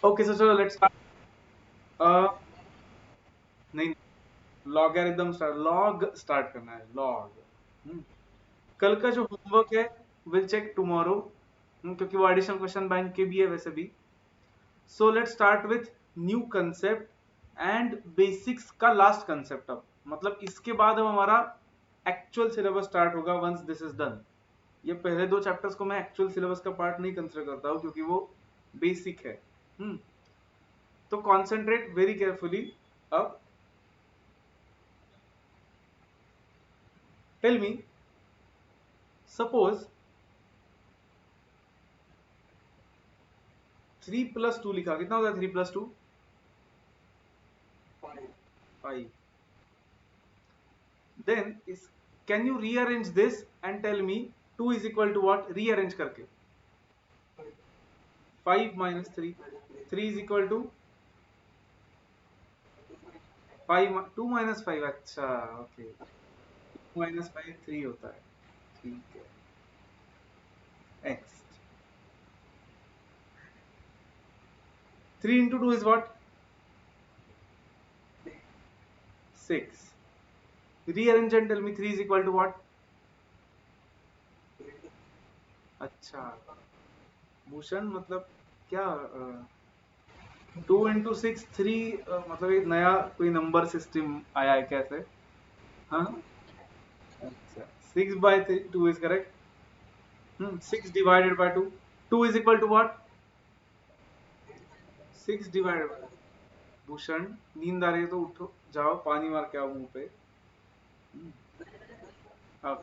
Okay so चलो let's start. नहीं, logarithm start, log start करना है, लॉग। कल का जो होमवर्क है विल चेक टुमारो, क्योंकि वो एडिशनल क्वेश्चन बैंक के भी है वैसे भी। So let's start with new concept and basics का लास्ट कंसेप्ट। अब मतलब इसके बाद अब हमारा एक्चुअल सिलेबस स्टार्ट होगा वंस दिस इज डन। ये पहले दो चैप्टर्स को मैं एक्चुअल सिलेबस का पार्ट नहीं कंसिडर करता हूँ क्योंकि वो बेसिक है। तो कॉन्सेंट्रेट वेरी केयरफुली। अब टेल मी, सपोज 3+2 लिखा, कितना होता है 3+2? 5। देन इस can you rearrange this and tell me 2 is equal to what, rearrange करके। 5 minus 3, 3 is equal to 5, 2 minus 5। अच्छा ओके, 2 माइनस 5 3 होता है, ठीक है। Next, 3 into 2 is what? 6. Rearrange and tell me 3 is equal to what? अच्छा, भूषण मतलब क्या? 2 into 6 3, मतलब एक नया कोई नंबर सिस्टम आया है कैसे? हाँ, अच्छा, 6/2 is correct. 6 divided by 2, 2 is equal to what? 6 divided by, Bhushan नींद आ रही है तो उठो, जाओ पानी मार के आओ मुंह पे। हाँ,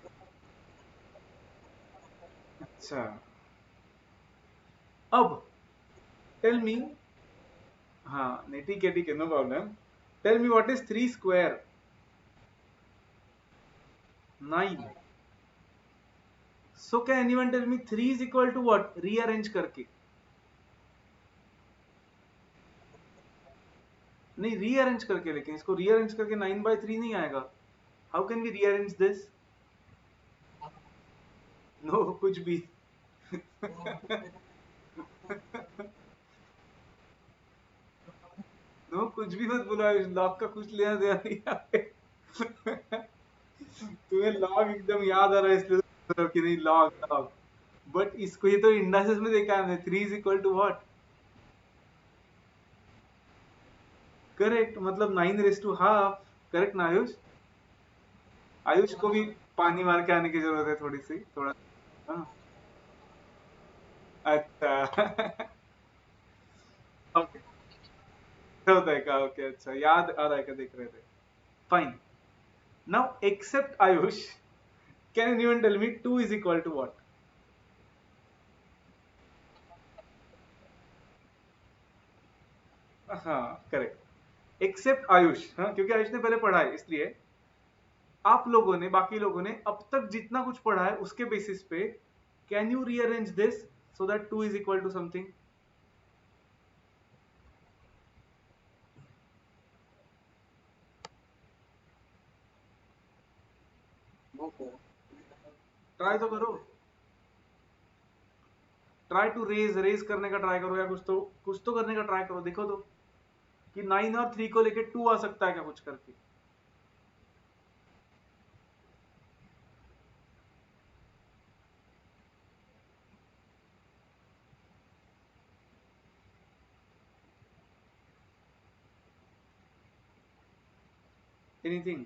अच्छा, अब टेल मी, हाँ नहीं ठीक है, no problem. Tell me what is 3 square? 9। So can anyone tell me 3 is equal to what, rearrange करके? नहीं, रीअरेंज करके, लेकिन इसको रीअरेंज करके 9/3 नहीं आएगा। How can we rearrange this? No कुछ भी। नो कुछ भी मत बोला, लॉग का कुछ लेना देना नहीं यहाँ पे। तुम्हें लॉग एकदम याद आ रहा है इसलिए तो बोल रहे हो कि नहीं, लॉग लॉग। बट इसको ये तो इंडाइसेस में देखा है हमने, 3 is equal to what? Correct, मतलब 9/2। करेक्ट ना आयुष? आयुष को भी पानी मार के आने की जरूरत है थोड़ी सी, थोड़ा। हाँ, अच्छा। ओके, होता है क्या? ओके, अच्छा, याद आ रहा है क्या, देख रहे थे। Fine, now except Ayush, can you tell me 2 is equal to what? हाँ करेक्ट, एक्सेप्ट आयुष, हाँ क्योंकि आयुष ने पहले पढ़ा है इसलिए। आप लोगों ने, बाकी लोगों ने अब तक जितना कुछ पढ़ा है उसके बेसिस पे can you rearrange this so that 2 is equal to something? Try तो करो, ट्राई टू रेज, रेज करने का ट्राई करो, या कुछ तो करने का ट्राई करो, देखो तो कि 9 और 3 को लेके 2 आ सकता है क्या कुछ करके। एनीथिंग?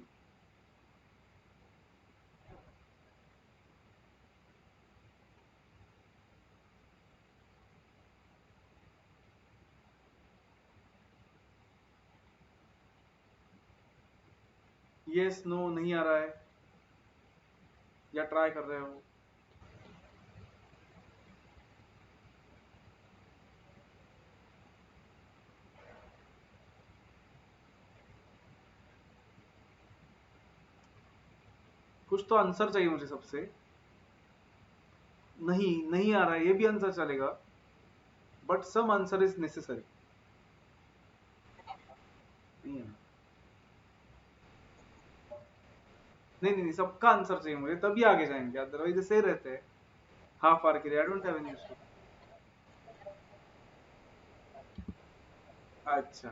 यस नो, नहीं आ रहा है, या ट्राई कर रहे हो? कुछ तो आंसर चाहिए मुझे सबसे। नहीं, नहीं आ रहा है, ये भी आंसर चलेगा, but some answer is necessary. नहीं है। नहीं नहीं, सबका आंसर चाहिए मुझे, तभी आगे जाएंगे, अदरवाइज ऐसे ही रहते हैं हाफ आवर के लिए। I don't have any issue. अच्छा,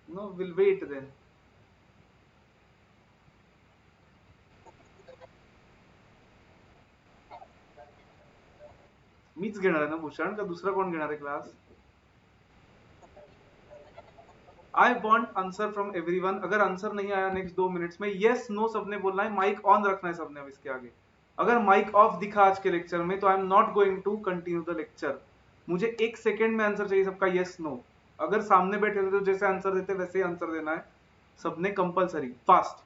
नो विल वेट देन. मीच घेणार आहे ना भूषण, का दुसरा कोण घेणार आहे class? I want answer from everyone. अगर आंसर नहीं आया नेक्स्ट 2 मिनट्स में, यस नो सबने बोलना है, माइक ऑन रखना है सबने अब इसके आगे. अगर माइक ऑफ दिखा आज के लेक्चर में तो I am not going to continue the lecture. मुझे 1 सेकेंड में आंसर चाहिए सबका, यस नो. अगर सामने बैठे हो तो जैसे आंसर देते वैसे ही आंसर देना है सबने, कंपलसरी, फास्ट.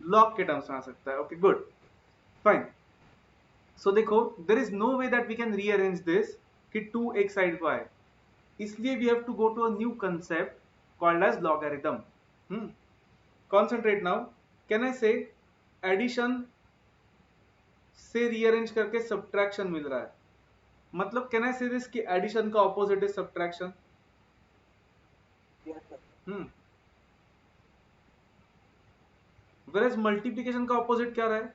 लॉग के टर्म्स में आ सकता है. Okay good, fine. सो देखो, there is no way that we can rearrange this कि 2x साइड को आए, इसलिए we have to go to a new concept called as logarithm. Concentrate now. Can I say addition से rearrange करके subtraction मिल रहा है, मतलब कैन आई से दिस कि एडिशन का opposite is subtraction. Hmm. Whereas multiplication का ऑपोजिट क्या रहा है?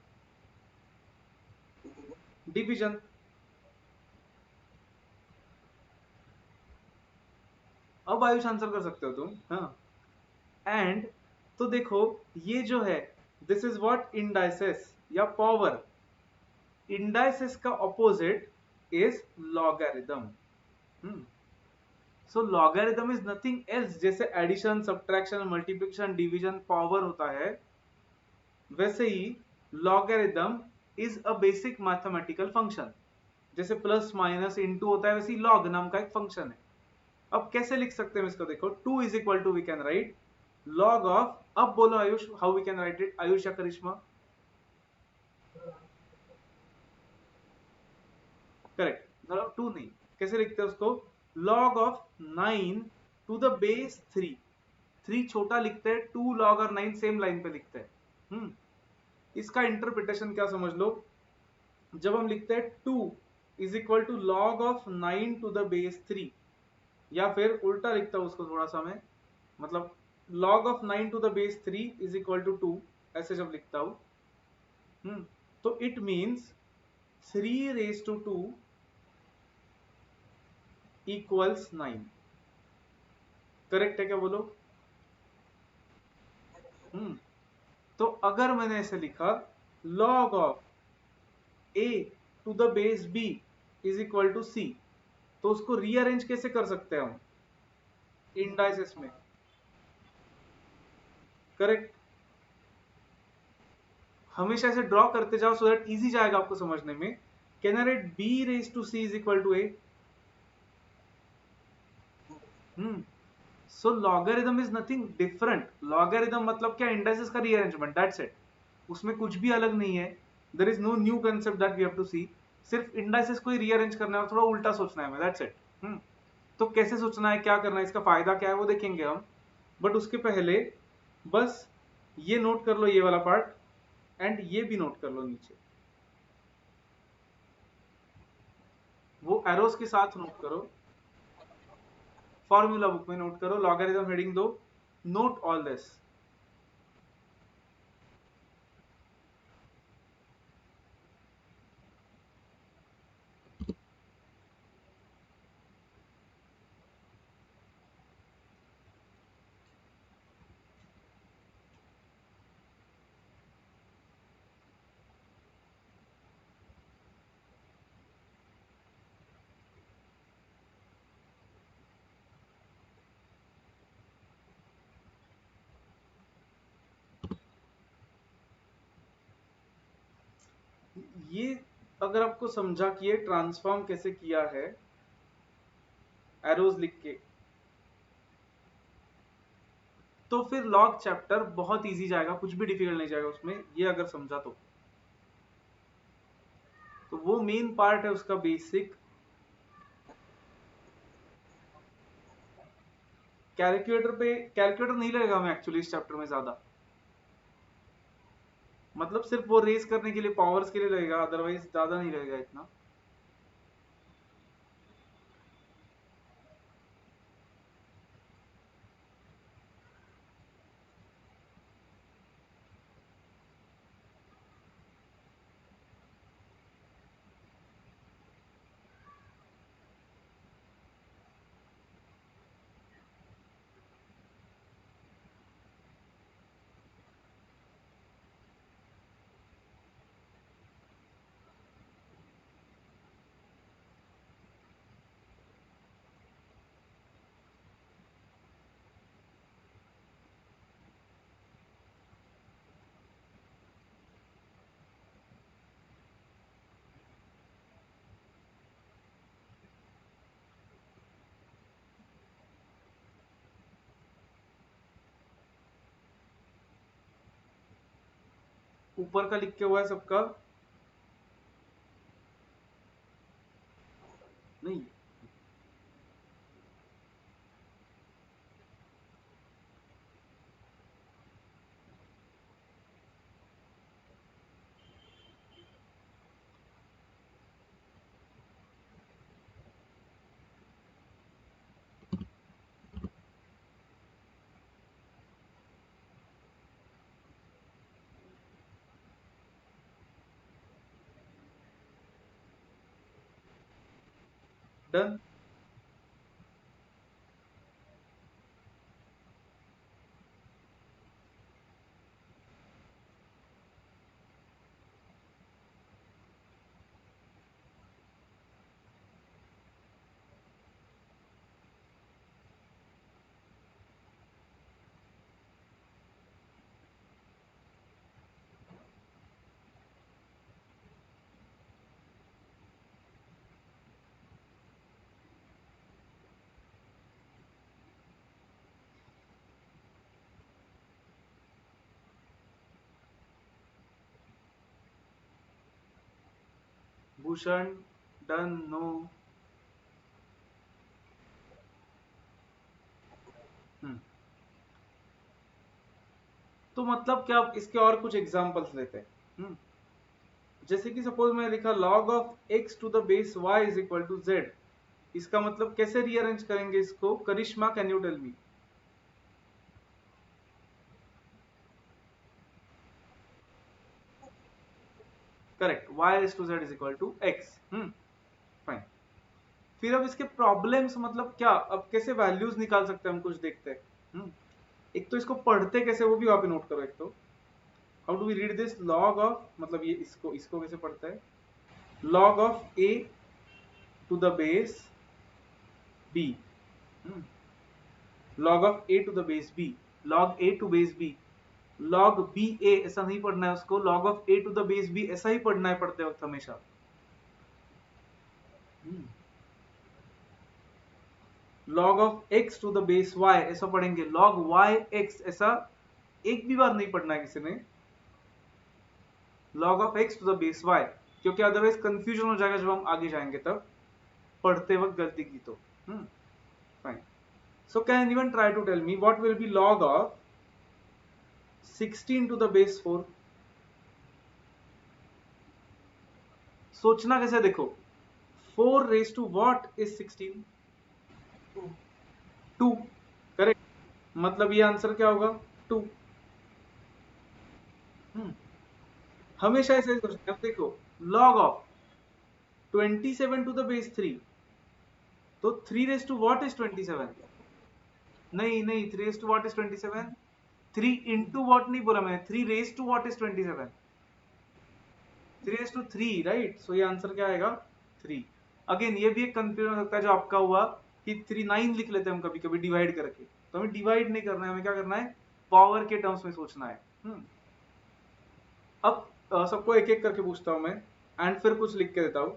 डिवीजन. अब आयुष आंसर कर सकते हो तुम. हाँ. एंड तो देखो, ये जो है, दिस इज व्हाट इंडाइसेस या पावर. इंडाइसेस का opposite is logarithm. So logarithm is nothing else. जैसे addition, subtraction, multiplication, division power होता है, वैसे ही logarithm is a basic mathematical function. जैसे प्लस माइनस इनटू होता है, वैसे ही लॉग नाम का एक फंक्शन है. अब कैसे लिख सकते हैं इसको? देखो, 2 is equal to we can write log of. अब बोलो Ayush, how we can write it, Ayush या करिश्मा? करेक्ट. मतलब 2 नहीं, कैसे लिखते हैं उसको? Log of 9 to the base 3. 3 छोटा लिखते हैं, 2 लॉग और 9 सेम लाइन पे लिखते हैं. हम्म. इसका इंटरप्रिटेशन क्या समझ लो, जब हम लिखते हैं 2 is equal to log of 9 to the base 3, या फिर उल्टा लिखता हूं उसको थोड़ा सा मैं, मतलब log of 9 to the base 3 is equal to 2, ऐसे जब लिखता हूं. तो it means 3 raise to 2 equals 9. Correct है क्या बोलो? हम्म. तो अगर मैंने ऐसे लिखा log of a to the base b is equal to c, तो उसको रीअरेंज कैसे कर सकते हैं हम? इंडाइसेस में. करेक्ट. हमेशा ऐसे ड्रॉ करते जाओ सो दैट इजी जाएगा आपको समझने में. Can I write b raise to c is equal to a? Hmm. So logarithm is nothing different. Logarithm मतलब क्या? इंडाइसेस का रीअरेंजमेंट, दैट्स इट. उसमें कुछ भी अलग नहीं है. There is no new concept that we have to see. सिर्फ इंडाइसेस को ही रीअरेंज करना है और थोड़ा उल्टा सोचना है हमें, दैट्स इट. तो कैसे सोचना है, क्या करना है, इसका फायदा क्या है, वो देखेंगे हम. बट उसके पहले बस ये नोट कर लो, ये वाला पार्ट, एंड ये भी नोट कर लो नीचे, वो एरोस के साथ नोट करो. फॉर्मूला बुक में नोट करो, लॉगरिथम हेडिंग दो, नोट ऑल दिस. ये अगर आपको समझा कि ये ट्रांसफॉर्म कैसे किया है एरोज लिख के, तो फिर लॉग चैप्टर बहुत इजी जाएगा, कुछ भी डिफिकल्ट नहीं जाएगा उसमें, ये अगर समझा तो वो मेन पार्ट है उसका बेसिक. कैलकुलेटर पे कैलकुलेटर नहीं लगेगा हमें एक्चुअली इस चैप्टर में ज्यादा, मतलब सिर्फ वो रेस करने के लिए, पावर्स के लिए लगेगा, अदरवाइज ज्यादा नहीं लगेगा इतना. ऊपर का लिख के हुआ है सबका? नहीं। डन। Bhushan done no? हम्म। तो मतलब क्या, इसके और कुछ एग्जांपल्स लेते हैं। जैसे कि सपोज मैं लिखा log of x to the base y is equal to z। इसका मतलब कैसे रीअरेंज करेंगे इसको? Karishma, can you tell me? Correct, y is to z is equal to x। Fine. फिर अब इसके प्रॉब्लम्स मतलब क्या, अब कैसे वैल्यूज निकाल सकते हैं हम, कुछ देखते हैं। एक तो इसको पढ़ते कैसे वो भी वहां पे नोट करो। एक तो how do we read this log of, मतलब ये इसको इसको कैसे पढ़ता है? log of a to the base b। log of a to the base b, log a to base b, log b a ऐसा नहीं पढ़ना है उसको, log of a to the base b ऐसा ही पढ़ना है पढ़ते वक्त हमेशा। log of x to the base y ऐसा पढ़ेंगे, log y x ऐसा एक भी बार नहीं पढ़ना है किसी ने, log of x to the base y, क्योंकि अदरवाइज कंफ्यूजन हो जाएगा जब हम आगे जाएंगे तब पढ़ते वक्त गलती की तो। Fine. So can anyone try to tell me what will be log of 16 to the base 4? सोचना कैसे देखो, 4 raise to what is 16? 2। Correct, मतलब ये आंसर क्या होगा? 2। हमेशा ऐसे सोचना है। अब देखो, log of 27 to the base 3, तो 3 रेज टू व्हाट इज 27? नहीं नहीं, 3 raise to what is 27? 3 into what नहीं बोला मैं, 3 raise to what is 27? 3 raise to 3, right? So ये आंसर क्या आएगा? 3। अगेन ये भी एक कंफ्यूजन हो सकता है जो आपका हुआ कि 3 9 लिख लेते हैं हम कभी कभी डिवाइड करके, तो हमें डिवाइड नहीं करना है, हमें क्या करना है? पावर के टर्म्स में सोचना है। अब सबको एक एक करके पूछता हूं मैं, एंड फिर कुछ लिख के देता हूं।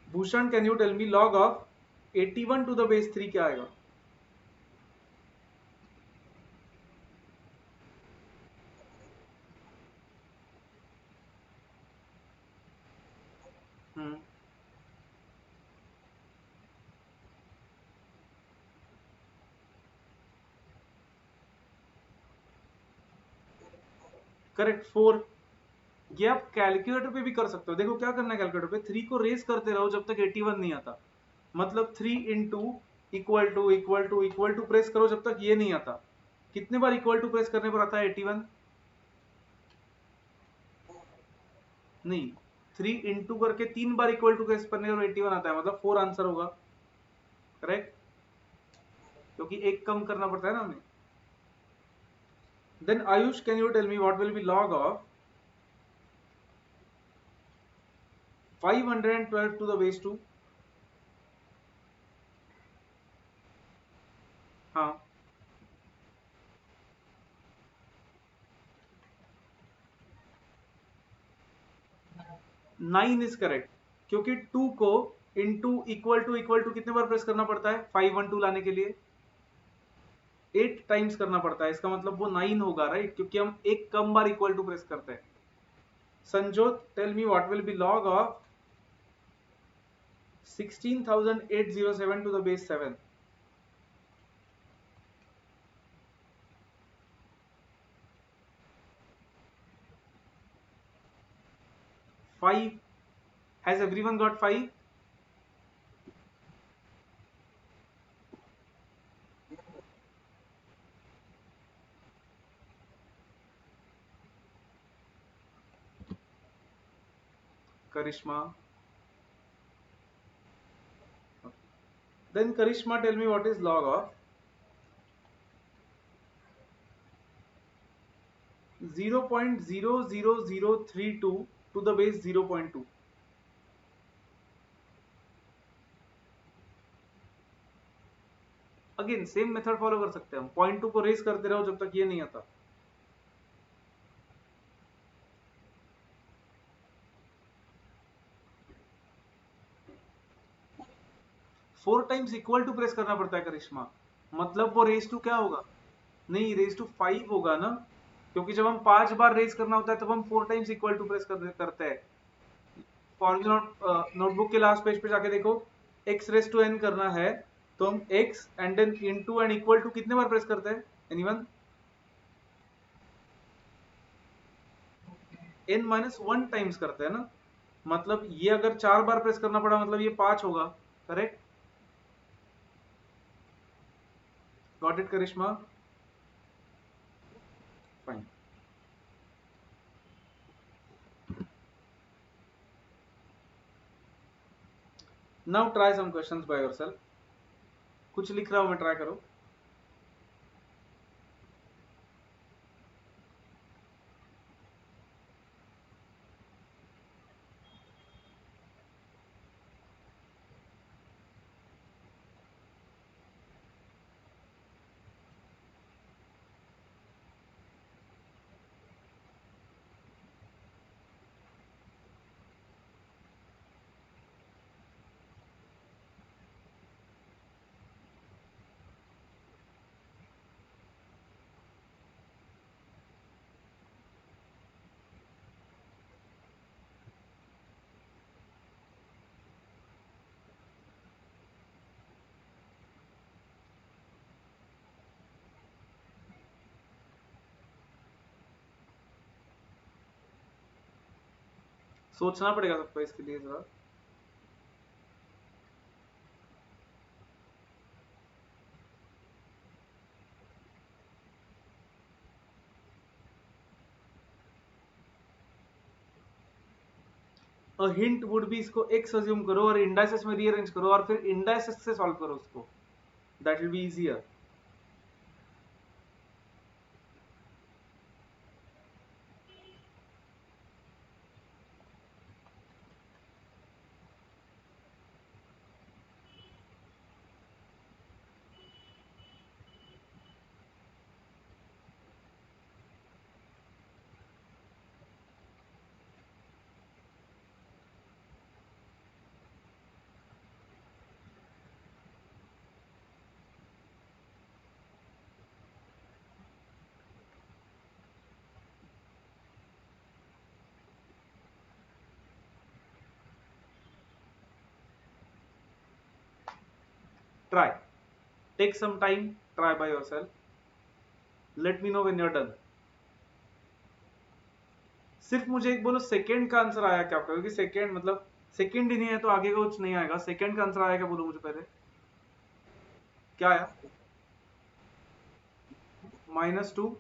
Bhushan, can you tell me log of 81 to the base 3 क्या आएगा? हम्म। करेक्ट, 4। ये आप कैलकुलेटर पे भी कर सकते हो। देखो क्या करना है कैलकुलेटर पे, 3 को रेस करते रहो जब तक 81 नहीं आता। मतलब 3 into equal to equal to equal to press करो जब तक ये नहीं आता। कितने बार इक्वल टू प्रेस करने पर आता है 81? नहीं, 3 इंटू करके 3 बार इक्वल टू प्रेस करने पर 81 आता है, मतलब 4 आंसर होगा। करेक्ट, क्योंकि एक कम करना पड़ता है ना हमें। Then Ayush, can you tell me what will be log of 512 to the base 2? हाँ, 9 इज करेक्ट, क्योंकि 2 को इंटू इक्वल टू कितने बार प्रेस करना पड़ता है 512 लाने के लिए? 8 टाइम्स करना पड़ता है, इसका मतलब वो 9 होगा, राइट, क्योंकि हम एक कम बार इक्वल टू प्रेस करते हैं। Sanjot, tell me what will be log of 16,807 to the base 7? 5. Has everyone got 5? Karishma. Then Karishma, tell me what is log of 0.00032 to the base 0.2. Again same method follow कर सकते हैं हम, 0.2 को race करते रहो जब तक ये नहीं आता। Four times equal to press करना पड़ता है करिश्मा, मतलब वो रेस टू क्या होगा? नहीं, रेस टू 5 होगा ना, क्योंकि जब हम 5 बार रेस करना होता है तब हम 4 टाइम्स इक्वल टू प्रेस करते हैं। फॉर्मूला नोटबुक के लास्ट पेज पे जाके देखो, x रेस टू n करना है तो हम x and then into and equal to कितने बार प्रेस करते हैं? एनीवन? n माइनस 1 टाइम्स करते हैं ना, मतलब ये अगर 4 बार प्रेस करना पड़ा मतलब ये 5 होगा, correct? Got it Karishma? Fine. Now try some questions by yourself. कुछ लिख रहा हूं मैं, ट्राई करो। सोचना पड़ेगा सबको इसके लिए जरा। हिंट वुड भी, इसको x अज्यूम करो और इंडाइसेस में रीअरेंज करो और फिर इंडाइसेस से सॉल्व करो उसको, that will be easier. Try. Take some time, try by yourself. Let me know when you're done. सिर्फ मुझे एक बोलो, सेकंड का आंसर आया क्या आपका? क्योंकि सेकंड मतलब सेकंड ही नहीं है तो आगे का कुछ नहीं आएगा। सेकंड का आंसर आया क्या बोलो मुझे पहले, क्या आया? -2।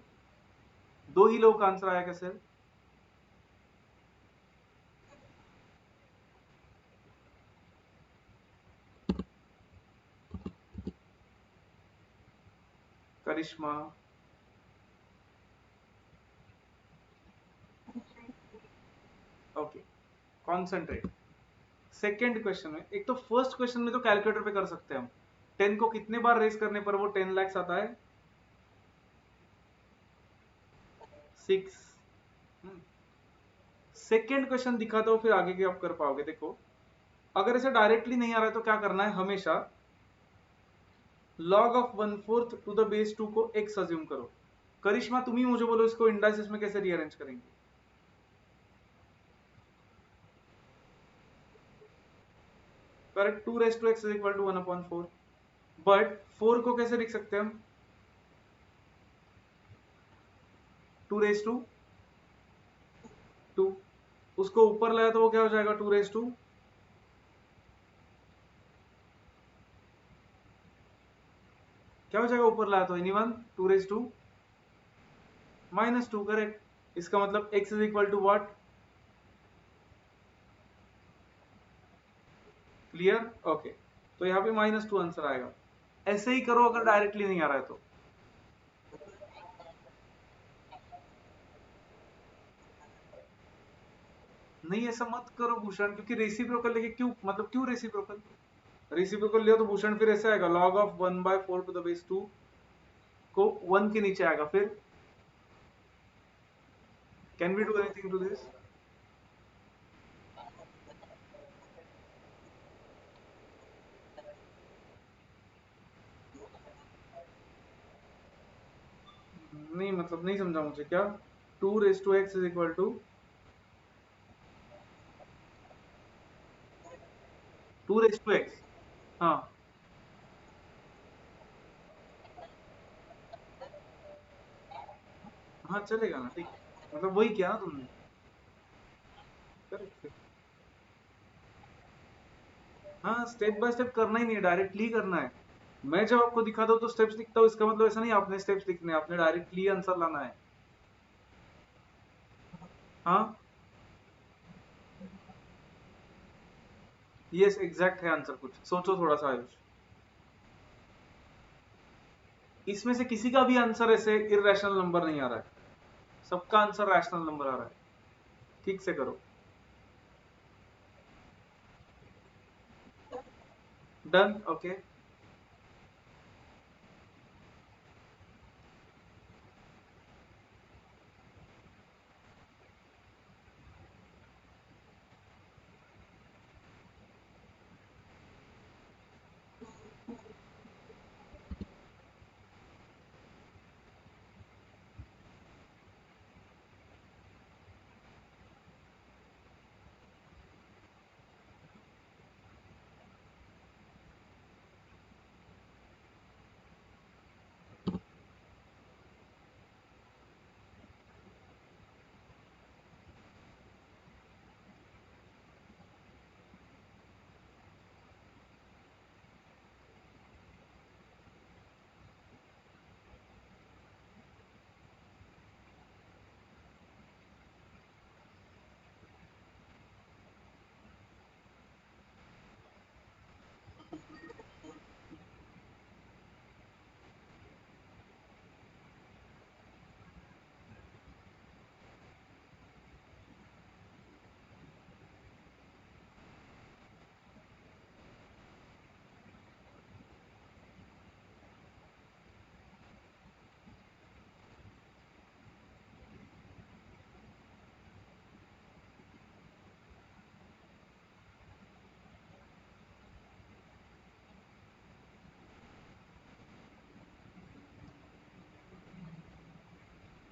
दो ही लोग का आंसर आया कैसे? Karishma. Okay, concentrate. Second question में, एक तो फर्स्ट क्वेश्चन में तो कैलकुलेटर पे कर सकते हैं हम, 10 को कितने बार रेस करने पर वो 10 लाख आता है? 6। सेकेंड क्वेश्चन दिखा दो, फिर आगे के आप कर पाओगे। देखो, अगर इसे डायरेक्टली नहीं आ रहा है तो क्या करना है हमेशा, log of 1/4 to the base 2 को x अज्यूम करो। करिश्मा तुम ही मुझे बोलो इसको इंडाइसिस में कैसे रीअरेंज करेंगे। Correct, 2 raise to x is equal to 1/4। But 4 को कैसे लिख सकते हैं हम? 2 रेस टू 2, उसको ऊपर लाया तो वो क्या हो जाएगा? 2 रेस टू, क्या हो जाएगा ऊपर लाया तो? एनीवन? 2 raise to -2, correct. इसका मतलब x is equal to what? Clear? Okay, तो यहाँ पे -2 आंसर आएगा। ऐसे ही करो अगर डायरेक्टली नहीं आ रहा है तो। नहीं ऐसा मत करो भूषण, क्योंकि रेसिप्रोकल लेके क्यों, मतलब क्यों रेसिप्रोकल? रेसिप्रोकल लियो तो भूषण फिर ऐसे आएगा, log of 1/4 to the base 2 को 1 के नीचे आएगा, फिर can we do anything to this? नहीं मतलब नहीं समझा मुझे, क्या? 2 raise to x is equal to 2 raise to x. हाँ हाँ चलेगा ना, ठीक है, मतलब वही किया ना तुमने। करेक्ट। हाँ स्टेप बाय स्टेप करना ही नहीं है, डायरेक्टली करना है। मैं जब आपको दिखाता हूँ तो स्टेप्स लिखता हूँ, इसका मतलब ऐसा नहीं आपने स्टेप्स लिखने हैं, आपने डायरेक्टली आंसर लाना है। हाँ यस एग्जैक्ट है आंसर, कुछ सोचो थोड़ा सा आयुष। इसमें से किसी का भी आंसर ऐसे इरेशनल नंबर नहीं आ रहा है, सबका आंसर रैशनल नंबर आ रहा है। ठीक से करो। Done, okay.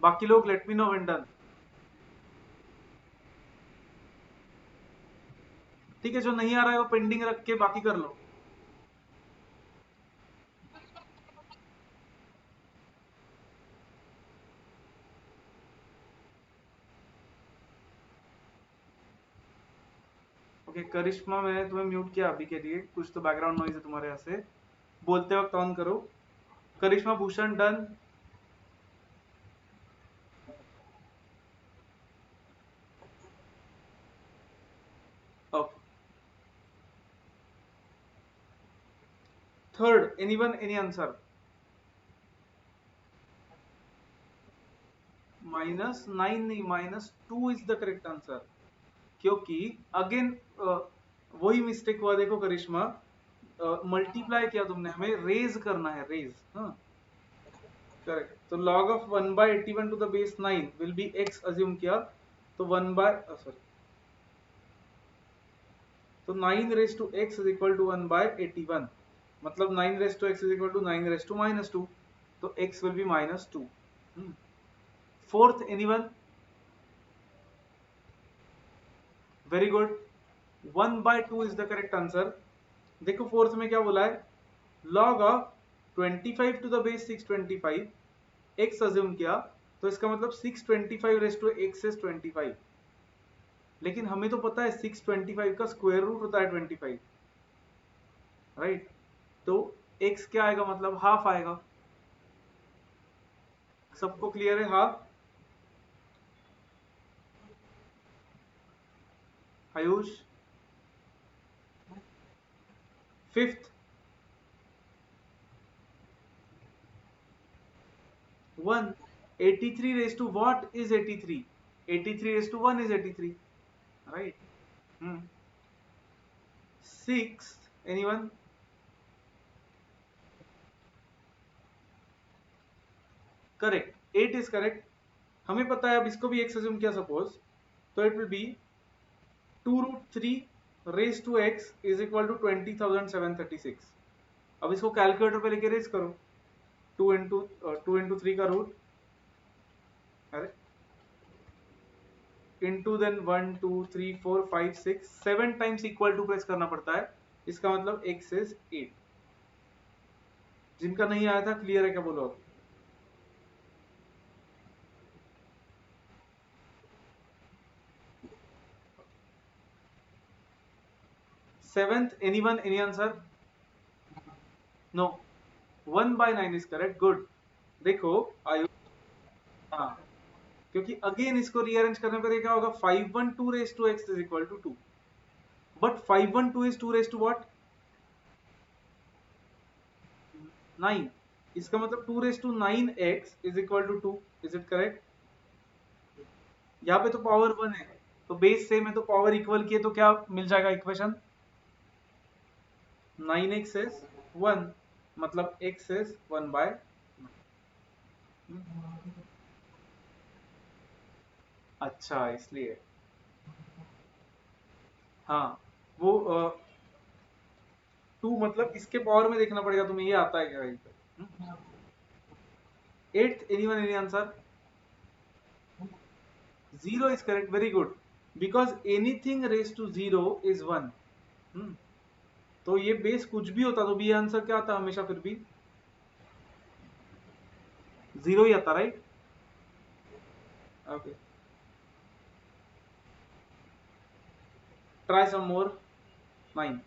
बाकी लोग let me know when done. ठीक है, जो नहीं आ रहा है वो पेंडिंग रख के बाकी कर लो। ओके करिश्मा, मैंने तुम्हें म्यूट किया अभी के लिए, कुछ तो बैकग्राउंड नॉइज है तुम्हारे यहाँ से, बोलते वक्त ऑन करो। Karishma Bhushan done. Okay, third anyone, any answer? -9 नहीं, -2 इज द करेक्ट आंसर। क्योंकि अगेन वही मिस्टेक हुआ, देखो करिश्मा, मल्टीप्लाई किया तुमने, हमें रेज करना है, रेज। हाँ करेक्ट, तो log of 1/81 to the base 9 will be x assume किया, तो 1 बाय सॉरी, तो 9 raise to x is equal to 1/81। मतलब 9 raise to x is equal to 9 raise to minus 2, तो x will be minus 2. Fourth anyone? Very good. 1/2 is the correct answer. देखो fourth में क्या बोला है, log of 25 to the base 625 x assume किया, तो इसका मतलब 625 रेस टू एक्सेस 25. लेकिन हमें तो पता है 625 का स्क्वायर रूट होता है 25, राइट? तो x क्या आएगा, मतलब हाफ आएगा. सबको क्लियर है? Half. Ayush? Fifth? 1. 83 raised to what is 83? 83 raised to 1 is 83, right? Hmm. Sixth, anyone? Correct. 8 is correct. हमें पता है, अब इसको भी x assume किया सपोज, तो it will be 2√3 raised to x is equal to 20,736. अब इसको कैलकुलेटर पे लेके रेज करो. 2 into 3 का रूट, अरे into then 1 2 3 4 5 6 7 times equal to press करना पड़ता है. इसका मतलब x इज 8. जिनका नहीं आया था क्लियर है क्या, बोलो अब. Seventh, anyone, any answer? No. 1/9 is correct. Good. देखो आयु, हाँ, क्योंकि अगेन इसको रीअरेंज करने पर क्या होगा, 512 raise to x is equal to 2. But 512 is 2 raise to what, 9. इसका मतलब 2 raise to 9x is equal to 2. Is it correct? यहाँ पे तो पावर 1 है, तो बेस सेम है, तो पावर इक्वल किए तो क्या मिल जाएगा इक्वेशन, 9x इज 1, मतलब x इज 1/9. अच्छा, इसलिए. हाँ, वो 2 मतलब इसके पावर में देखना पड़ेगा तुम्हें, ये आता है क्या कहीं पे. Eighth, anyone, any answer? 0 is correct. Very good. Because anything raised to 0 is 1. तो ये बेस कुछ भी होता तो भी ये आंसर क्या आता हमेशा, फिर भी 0 ही आता, राइट? ओके, ट्राई सम मोर. 9.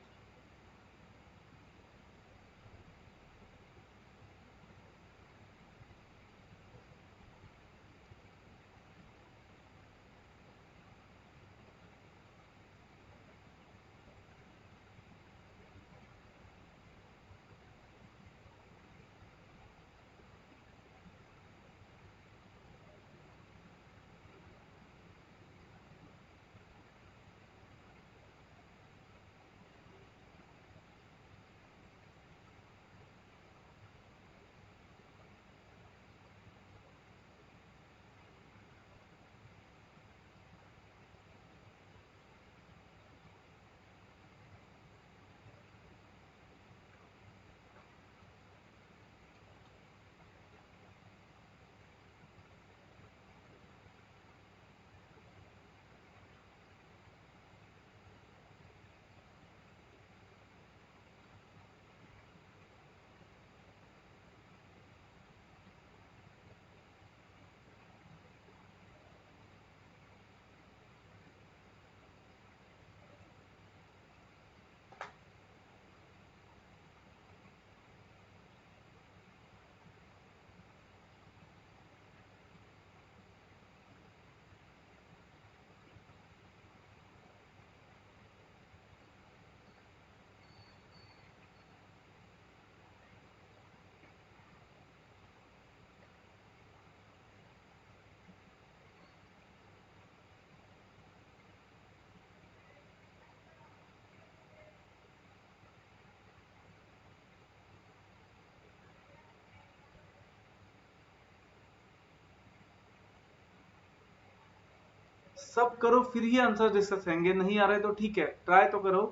सब करो फिर ही आंसर डिस्कस करेंगे. नहीं आ रहा है तो ठीक है, ट्राई तो करो.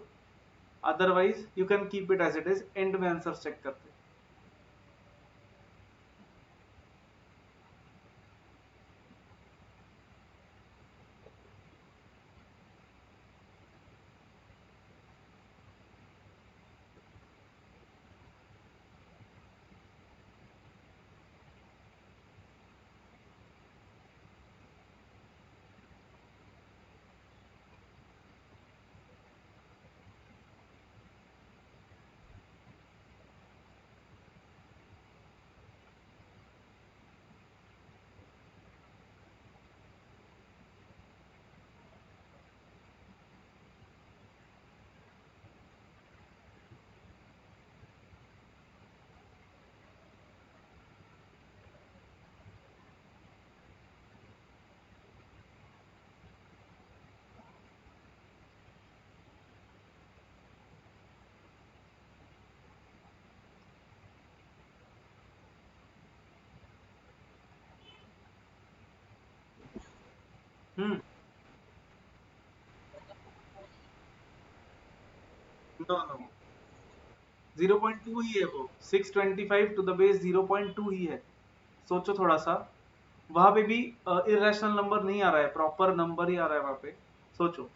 Otherwise you can keep it as it is, and में आंसर चेक करते। हम्म। नो नो, 0.2 ही है वो, 625 टू द बेस 0.2 ही है। सोचो थोड़ा सा, वहां पे भी इरेशनल नंबर नहीं आ रहा है, प्रॉपर नंबर ही आ रहा है वहां पे। सोचो।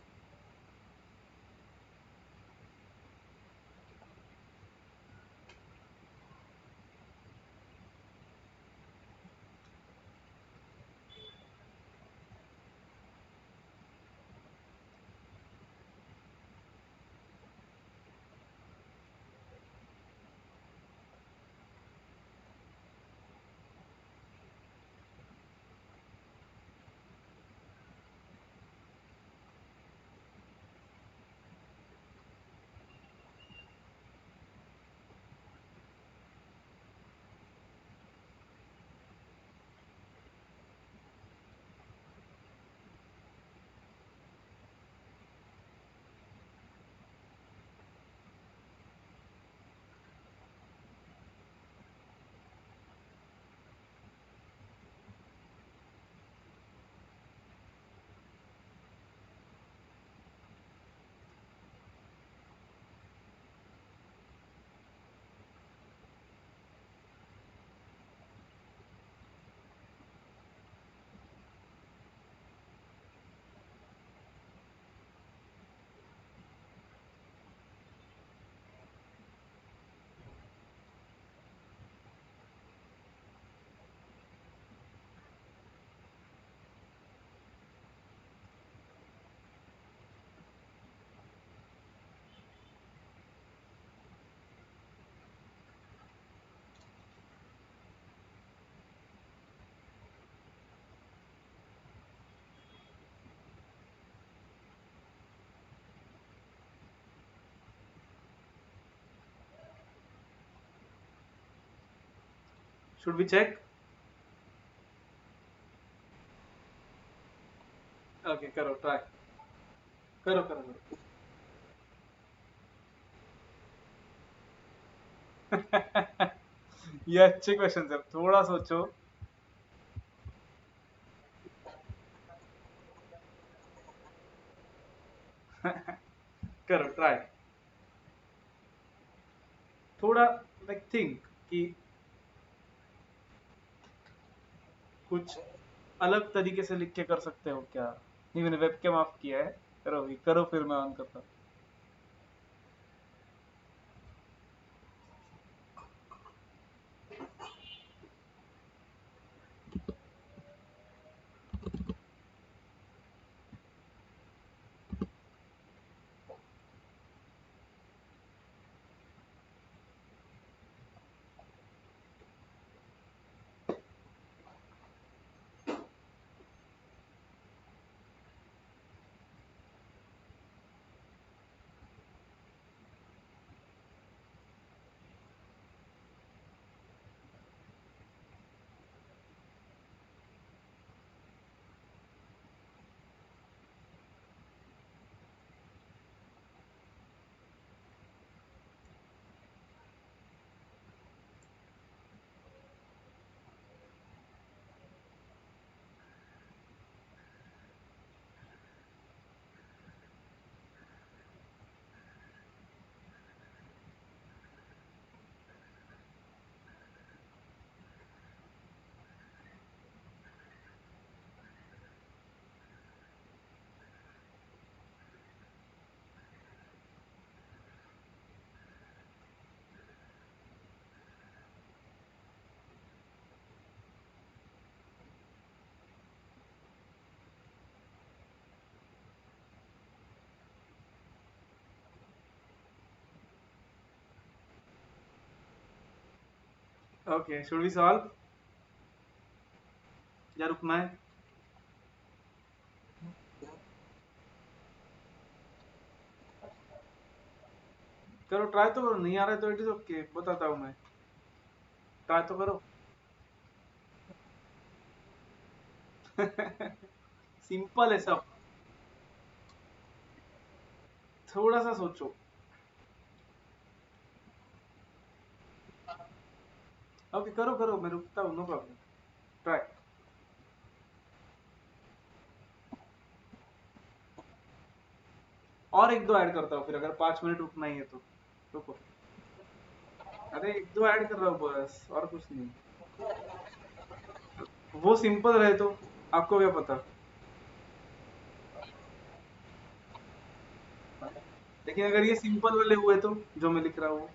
Should be check. ओके, करो ट्राई। करो करो करो। ये अच्छे क्वेश्चन है, थोड़ा सोचो। करो ट्राई, थोड़ा लाइक थिंक कि कुछ अलग तरीके से लिख के कर सकते हो क्या। नहीं, मैंने वेब कैम ऑफ किया है। करो अभी, करो फिर मैं ऑन करता हूँ। ओके, शुड वी सॉल्व या रुकना है? करो, ट्राई तो करो, नहीं आ रहा है तो इट इज ओके, बताता हूँ मैं। ट्राई तो करो। सिंपल है सब। थोड़ा सा सोचो। ओके, करो करो, मैं रुकता हूँ, नो प्रॉब्लम। ट्राई। और एक दो ऐड करता हूँ फिर, अगर 5 मिनट रुकना ही है तो। रुको। अरे एक दो ऐड कर रहा हूँ बस, और कुछ नहीं। वो सिंपल रहे तो आपको क्या पता। लेकिन अगर ये सिंपल वाले हुए तो, जो मैं लिख रहा हूँ।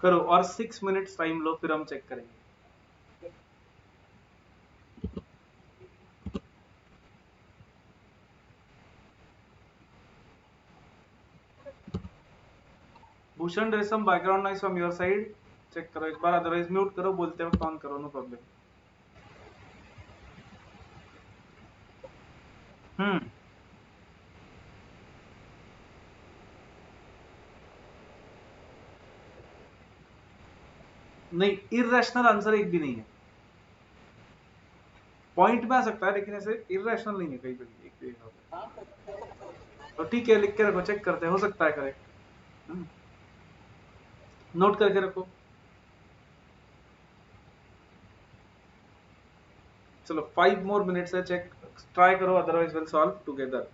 करो, और 6 मिनट्स टाइम लो, फिर हम चेक करेंगे। Bhushan Resham, background noise from your side. Check करो एक बार, अदरवाइज म्यूट करो, बोलते वक्त ऑन करो, नो प्रॉब्लम। हम्म। नहीं, इरेशनल आंसर एक भी नहीं है। पॉइंट में आ सकता है, लेकिन ऐसे इरेशनल नहीं है कहीं पे भी, एक भी नहीं होता। तो ठीक है, लिख के रखो, चेक करते हैं, हो सकता है करेक्ट। नोट करके रखो। चलो 5 मोर मिनट्स है, चेक। ट्राई करो, अदरवाइज विल सॉल्व टुगेदर।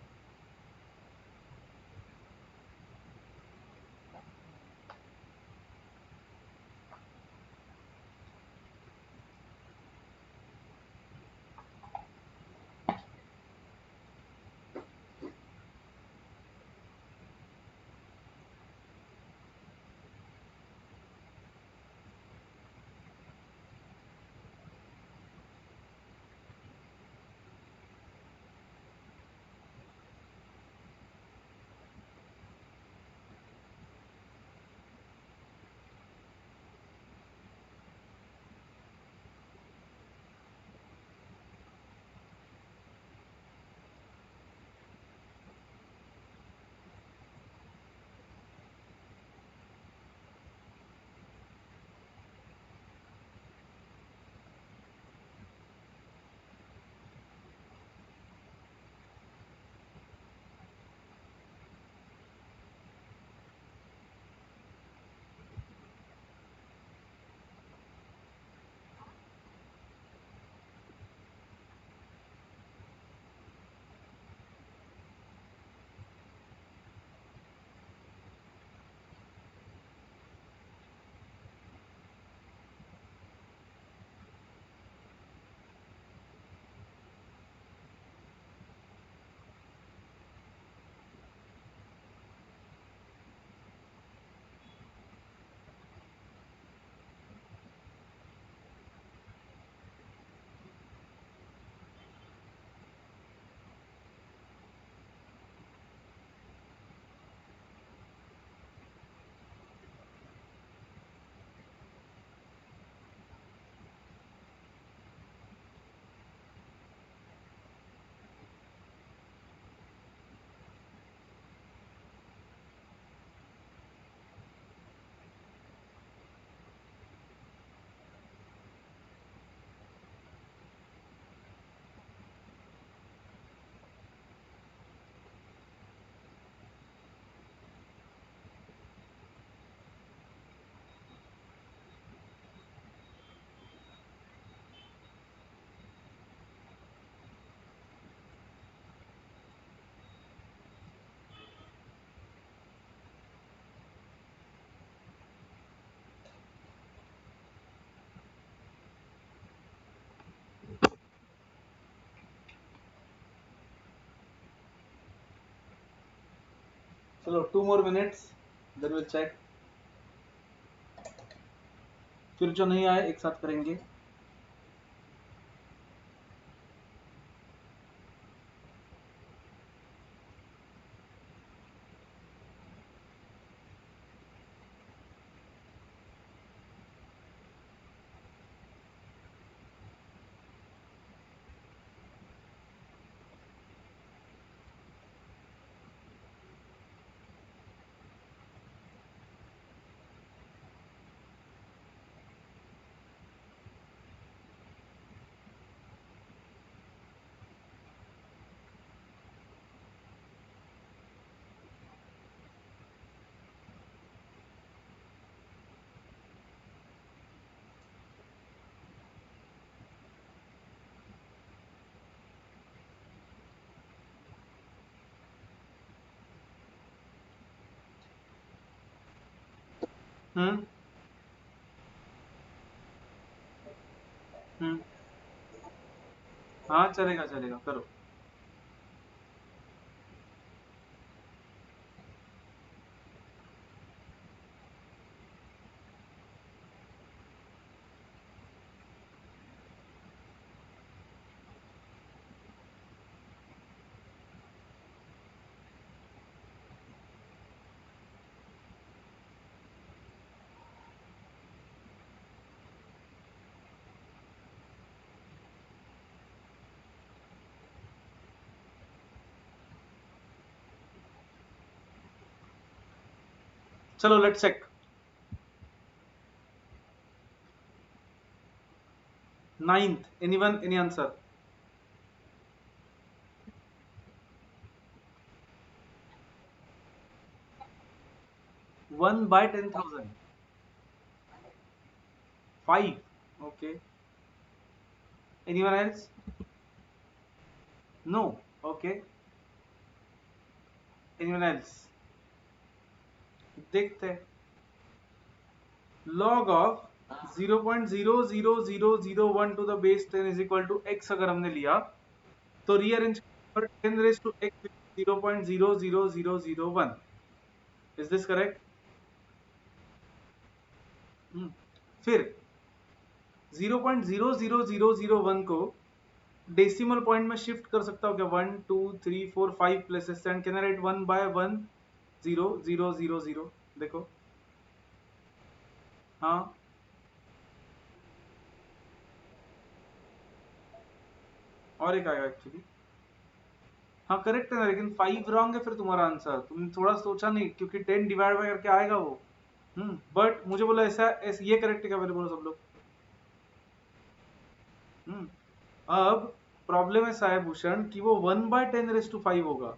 चलो 2 more minutes, then will check. फिर जो नहीं आए एक साथ करेंगे। हम्म। हम्म। हाँ चलेगा चलेगा, करो। चलो let's check. Ninth, anyone, any answer? 1/10,000. 5. Okay. Anyone else? No. Okay. Anyone else? देखते हैं। Log of 0.00001 to the base 10 is equal to x अगर हमने लिया तो रीअरेंज पर 10 raised to x 0.00001। Is this correct? फिर 0.00001 को डेसिमल पॉइंट में शिफ्ट कर सकता हूँ क्या? 1 2 3 4 5 places and can I right 1/1 0 0 0 0? देखो। हाँ, और एक आएगा एक्चुअली। हाँ करेक्ट है ना, लेकिन 5 रॉन्ग है फिर तुम्हारा आंसर। तुमने थोड़ा सोचा नहीं, क्योंकि 10 डिवाइड बाय करके आएगा वो। बट मुझे बोला ऐसा ये करेक्ट है क्या? पहले बोलो सब लोग। हम्म। अब प्रॉब्लम ऐसा है भूषण कि वो 1/10⁵ होगा।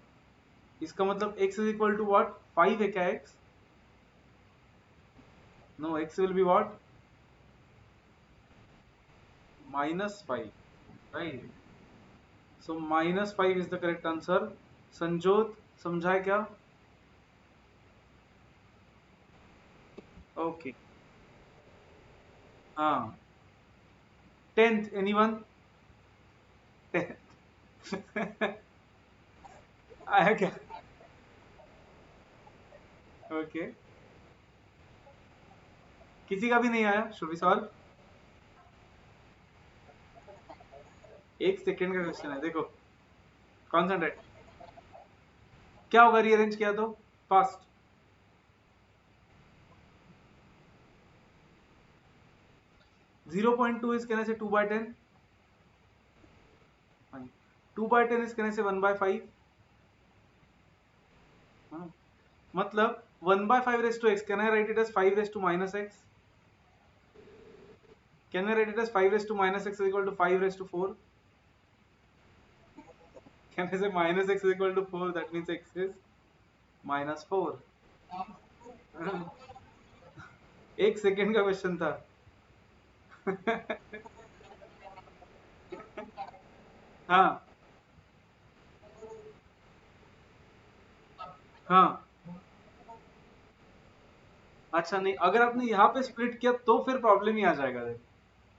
इसका मतलब x is equal to what? 5 है क्या x? No, x will be what? -5, right? So -5 is the correct answer. Sanjot समझा है क्या? ओके। हाँ। 10th, anyone? आया क्या? ओके। किसी का भी नहीं आया? Should we solve? एक सेकेंड का क्वेश्चन है, देखो। कॉन्सेंट्रेट। क्या होगा रीअरेंज किया तो? फास्ट। 0.2 इज कहने से 2/10। 2/10 इज कहने से 1/5। मतलब 1/5 can I write it as 5 - x? Can I write it as 5 - x is equal to 5 4? Can I say -x is equal to 4, that means x is -4। एक सेकेंड का question था। हाँ। हाँ। अच्छा नहीं, अगर आपने यहाँ पे स्प्लिट किया तो फिर प्रॉब्लम ही आ जाएगा,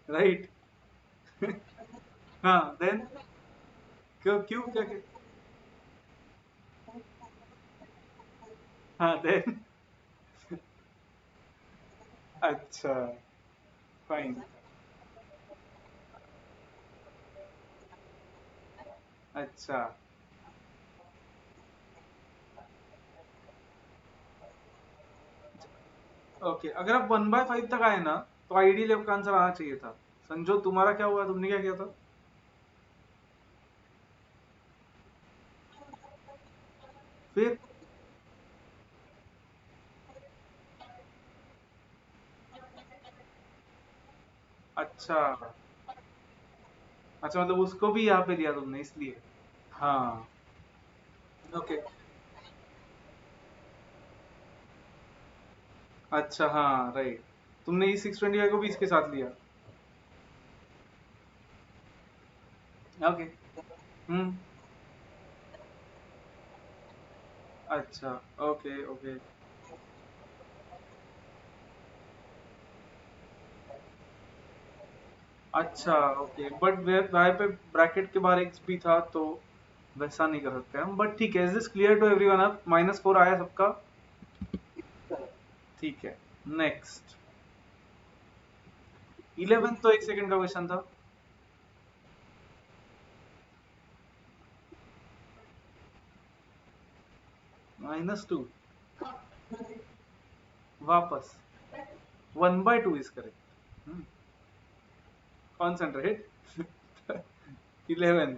राइट? हाँ देन। क्यों क्यों क्या? हाँ देन। अच्छा, फाइन। अच्छा, ओके, अगर आप 1/5 तक आए ना तो आइडियली आपका आंसर आना चाहिए था। संजो, तुम्हारा क्या हुआ, तुमने क्या किया था? फिर? अच्छा, अच्छा, मतलब उसको भी यहाँ पे दिया तुमने इसलिए। हाँ, ओके। अच्छा, हाँ, राइट। तुमने ई 625 को भी इसके साथ लिया। ओके। हम्म। अच्छा, ओके, ओके। अच्छा, ओके, बट वहाँ पे ब्रैकेट के बाहर एक्स भी था तो वैसा नहीं कर सकते हम, बट ठीक है। Is this clear to everyone? अब -4 आया सबका? ठीक है। नेक्स्ट। 11 तो 1 सेकंड का क्वेश्चन था। -2 वापस। 1/2 is correct. Concentrate. 11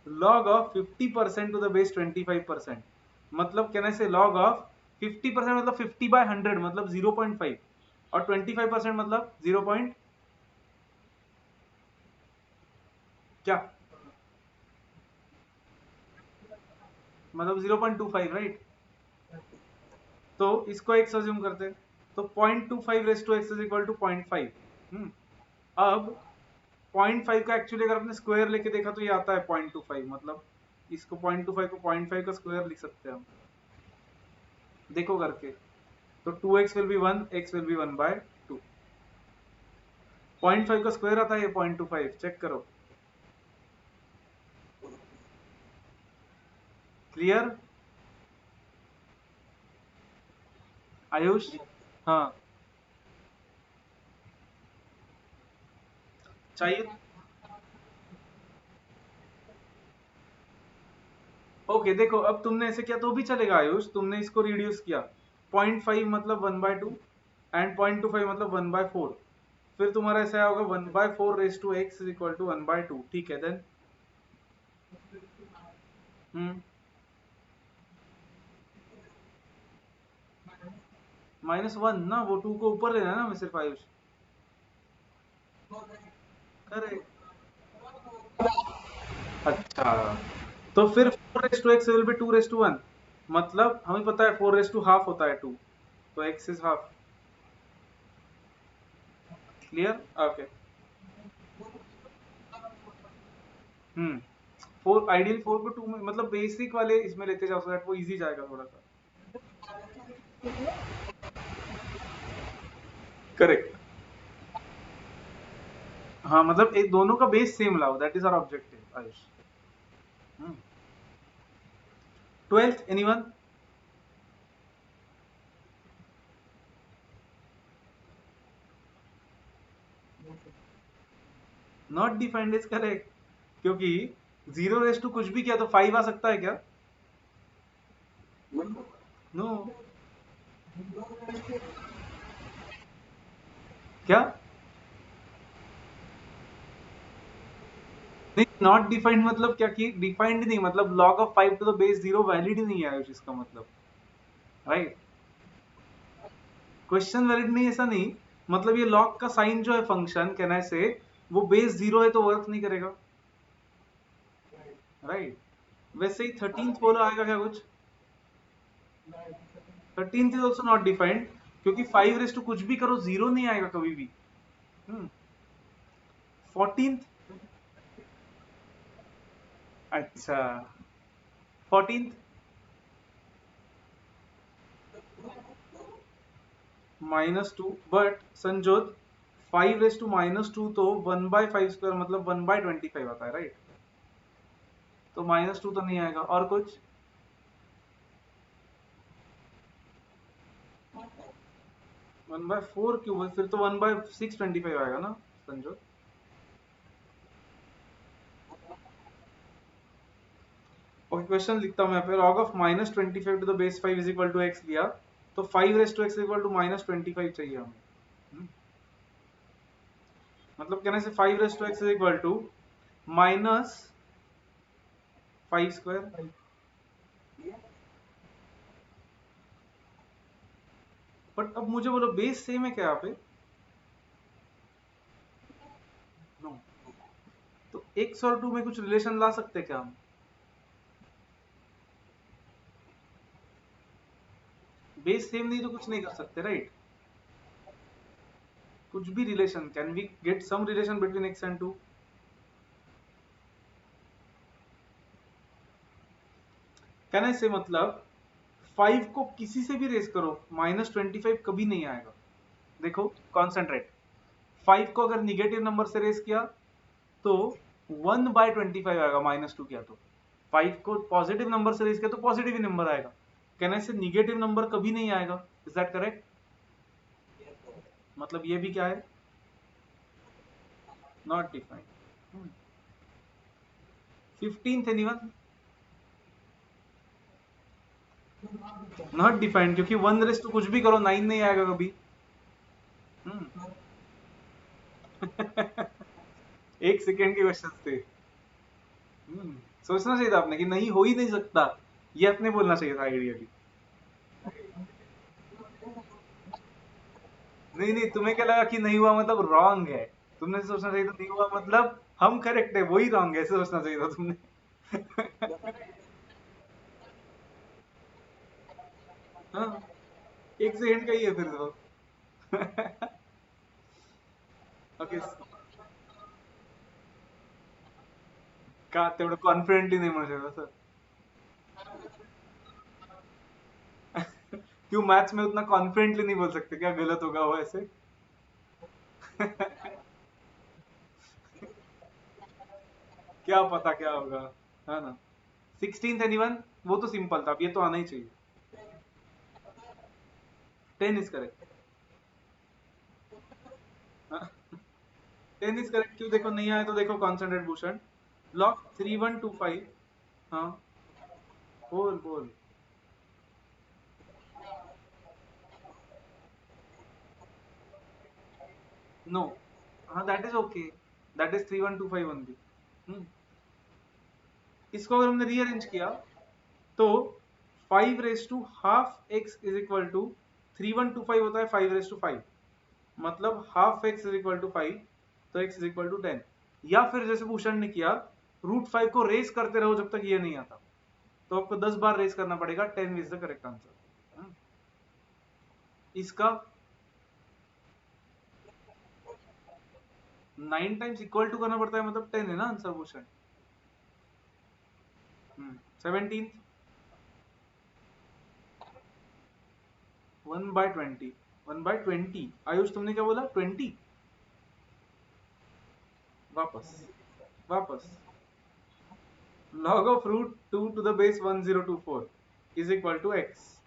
log of 50% to the base 25%, मतलब कहने से log of 50% मतलब 50/100 मतलब 0.5, और 25% मतलब 0 पॉइंट क्या, मतलब 0.25, राइट? तो इसको x अज्यूम करते हैं, तो 0.25 raise to x is equal to 0.5। अब 0.5 का एक्चुअली अगर आपने स्क्वायर लेके देखा तो ये आता है 0.25, मतलब इसको 0.25 को 0.5 का स्क्वायर लिख सकते हैं हम, देखो करके। तो 2x will be 1, x will B 1/2। 0.5 का स्क्वायर आता है ये 0.25, चेक करो। क्लियर? आयुष? हाँ, चाहिए। ओके, देखो, अब तुमने ऐसे किया तो भी चलेगा आयुष, तुमने इसको रिड्यूस किया। 0.5 मतलब 1/2, एंड 0.25 मतलब 1/4। फिर तुम्हारा ऐसा होगा 1/4 raise to x is equal to 1/2, ठीक है देन। हम्म। -1 ना, वो 2 को ऊपर लेना है ना, मैं सिर्फ आयुष। करेक्ट। अच्छा, तो फिर 4 raise to x will be 2 raise to 1, मतलब हमें पता है 4 रेस टू हाफ होता है 2, तो x is half. Clear? Okay. हम्म। 4 को 2 में, मतलब बेसिक वाले इसमें लेते जाओ, सो दैट वो इजी जाएगा थोड़ा सा। करेक्ट। हाँ, मतलब एक दोनों का बेस सेम लाओ, that is our objective Ayush. 12th, anyone? Not defined is correct, क्योंकि 0 रेस टू कुछ भी किया तो 5 आ सकता है क्या? नो। क्या? नहीं, नॉट डिफाइंड मतलब क्या, कि डिफाइंड नहीं, मतलब log of 5 to the base 0 valid ही नहीं है आयुष, इसका मतलब, राइट? क्वेश्चन वैलिड नहीं, ऐसा नहीं, मतलब ये log का साइन जो है फंक्शन, कहना से वो बेस 0 है तो वर्क नहीं करेगा, राइट? वैसे ही 13th बोला आएगा क्या कुछ? 13th is also not defined, क्योंकि 5 रेस टू कुछ भी करो 0 नहीं आएगा कभी भी। 14th? अच्छा, 14th? -2, but Sanjyot, 5 raise to -2 तो 1/5 स्क्वायर मतलब 1/25 आता है, राइट? तो -2 तो नहीं आएगा, और कुछ? 1/4 क्यों भाई? फिर तो 1/625 आएगा ना संजो। ओके, क्वेश्चन लिखता हूँ मैं यहाँ पे। Log of -25 to the base 5 is equal to x लिया, तो 5 raise to x equal to -25 चाहिए हमें। हम्म, मतलब कहने से 5 raise to x is equal to -5 square. But अब मुझे बोलो बेस सेम है क्या यहाँ पे? नो। तो एक्स और 2 में कुछ रिलेशन ला सकते हैं क्या हम? बेस सेम नहीं तो कुछ नहीं कर सकते, राइट? कुछ भी relation, can we get some relation between x and 2? कहने से मतलब 5 को किसी से भी रेस करो, -25 कभी नहीं आएगा। देखो कॉन्सेंट्रेट, 5 को अगर निगेटिव नंबर से रेस किया तो 1/25 आएगा, -2 किया तो। 5 को पॉजिटिव नंबर से रेस किया तो पॉजिटिव ही नंबर आएगा। कहने से निगेटिव नंबर कभी नहीं आएगा। Is that correct? मतलब ये भी क्या है? Not defined. 15th anyone? Not defined, क्योंकि 1 रेस तो कुछ भी करो 9 नहीं आएगा कभी। हम्म। एक सेकेंड के क्वेश्चन थे। सोचना चाहिए था आपने कि नहीं, हो ही नहीं सकता। ये अपने बोलना चाहिए था आइडियली। नहीं नहीं, तुम्हें क्या लगा कि नहीं हुआ मतलब रॉन्ग है? तुमने सोचना चाहिए था नहीं हुआ मतलब हम करेक्ट है, वही रॉन्ग है, ऐसे सोचना चाहिए था तुमने। हाँ, एक सेकंड का ही है फिर तो। ओके, का तेवढं कॉन्फिडेंटली नाही म्हणू शकत सर। क्यों मैथ्स में उतना कॉन्फिडेंटली नहीं बोल सकते क्या? गलत होगा वो ऐसे। क्या पता क्या होगा, है ना? 16th anyone? वो तो सिंपल था, अब ये तो आना ही चाहिए। 10 इज करेक्ट। 10 इज करेक्ट क्यों? देखो नहीं आए तो देखो कॉन्सेंट्रेट भूषण। लॉग 3125। हाँ, बोल बोल। नो, हाँ that is okay, that is 3125 only. इसको अगर हमने रीअरेंज किया तो 5 raise to ½ x is equal to 3125 होता है 5 रेस टू 5, मतलब ½ एक्स इज इक्वल टू 5, तो एक्स इज इक्वल टू 10। या फिर जैसे भूषण ने किया, √5 को रेस करते रहो जब तक ये नहीं आता, तो आपको 10 बार रेस करना पड़ेगा। 10 इज द करेक्ट आंसर। इसका 9 टाइम्स इक्वल टू करना पड़ता है, मतलब 10 है ना आंसर भूषण। 17। 1/20। 1/20 आयुष, तुमने क्या बोला? 20? वापस वापस। Log of √2 to the base 1024 is equal to x,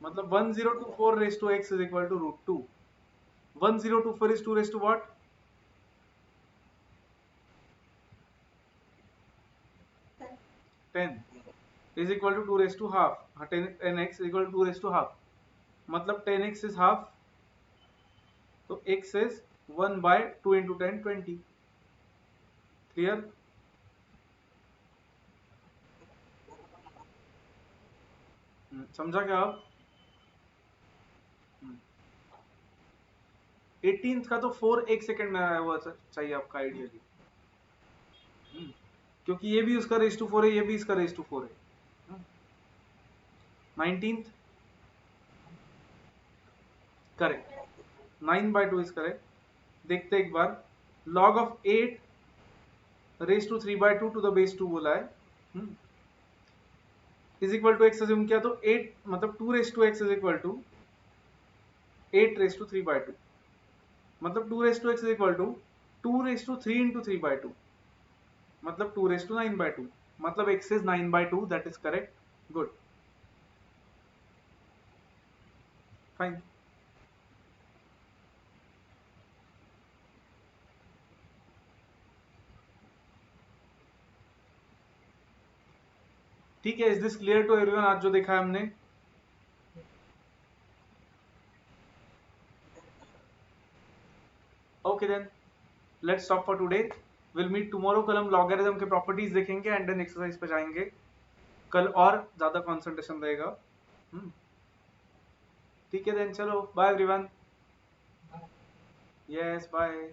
मतलब 1024 raise to x is equal to √2। 1024 is 2 raise to what? 10 is equal to 2 raise to half. हाँ, 10x is equal to 2 raise to half, मतलब 10x is half, तो x is 1/2 into 10, 20। Clear? समझा क्या आप? 18th का तो 4 एक second में आया हुआ चाहिए आपका आइडियली। क्योंकि ये भी उसका रेस टू 4 है, ये भी इसका रेस टू 4 है। 19th correct. 9/2 is correct. देखते एक बार। Log of 8 raise to 3/2 to the base 2 बोला है, is equal to x assume किया, तो 8 मतलब 2 raise to x is equal to 8 raise to 3/2, मतलब 2 raise to x is equal to 2 raise to 3 into 3/2, मतलब 2 रेस टू 9/2, मतलब x is 9/2, that is correct. Good, fine. ठीक है, is this clear to everyone आज जो देखा है हमने? Okay then, let's stop for today. Will meet tomorrow. कल हम लॉगरिथम के प्रॉपर्टीज देखेंगे एंड देन एक्सरसाइज पे जाएंगे। कल और ज्यादा कंसंट्रेशन रहेगा। हम्म, ठीक है देन, चलो बाय एवरीवन। Yes bye.